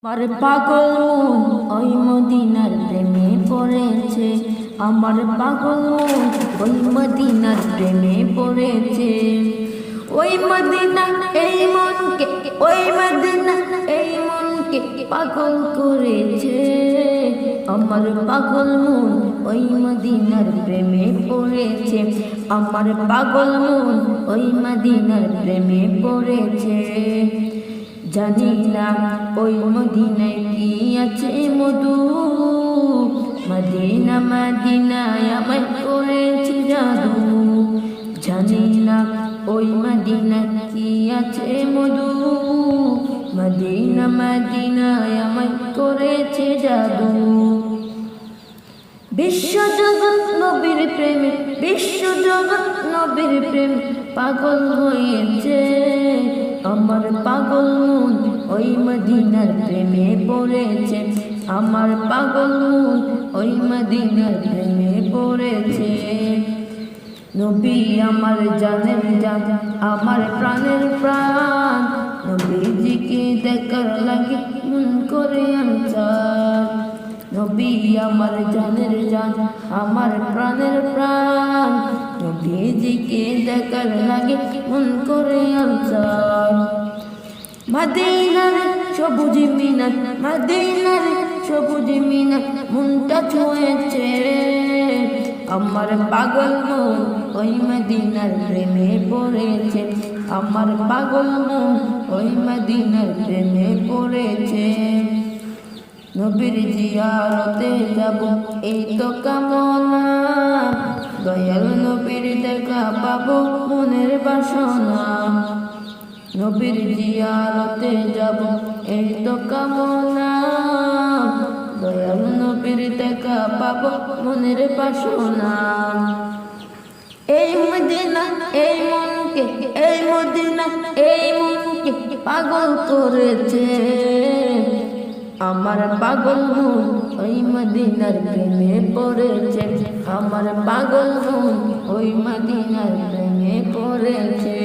আমার পাগল মন ওই মদিনার প্রেমে পড়েছে। আমার পাগল মন ওই মদিনার প্রেমে পড়েছে। ওই মদিনা এই মনকে, ওই মদিনা এই মনকে পাগল করেছে। আমার পাগল মন ওই মদিনার প্রেমে পড়েছে। আমার পাগল মন ওই মদিনার প্রেমে পড়েছে। জানি না ওই মদিনায় কি আছে মধু, মদিনা মদিনায় আমায় করেছে জাদু। জানি না ওই মদিনায় কি আছে মধু, মদিনা মদিনায় আমায় করেছে জাদু। বিশ্ব জগৎ নবীর প্রেমে, বিশ্ব জগৎ নবীর প্রেমে পাগল হয়েছে। আমার পাগল মন ওই মদিনার প্রেমে পড়েছে। আমার পাগল মন ওই মদিনার প্রেমে পড়েছে। নবী আমার জানের জান, আমার প্রাণের প্রাণ, নবীজিকে দেখার লাগে মন করে আনচান। নবী আমার জানের জান, আমার প্রাণের প্রাণ, নবীজিকে দেখার লাগে মন করে আনচান। মদিনার সবুজ মিনার, মদিনার সবুজ মিনার মনটা ছুঁয়েছে। আমার পাগল মন ওই মদিনার প্রেমে পড়েছে। আমার পাগল মন ওই মদিনার প্রেমে পড়েছে। নবীর জিয়ারতে যাব এই তো কামনা, দয়াল নবীর দেখা পাবো মনের বাসনা। নবীর জিয়ারতে যাব এই তো কামনা, দয়াল নবীর দেখা পাবো মনের বাসনা। এই মদিনা এই মনকে, এই মদিনা এই মনকে পাগল করেছে। আমার পাগল মন ওই মদিনার প্রেমে পড়েছে। আমার পাগল মন ওই মদিনার প্রেমে পড়েছে।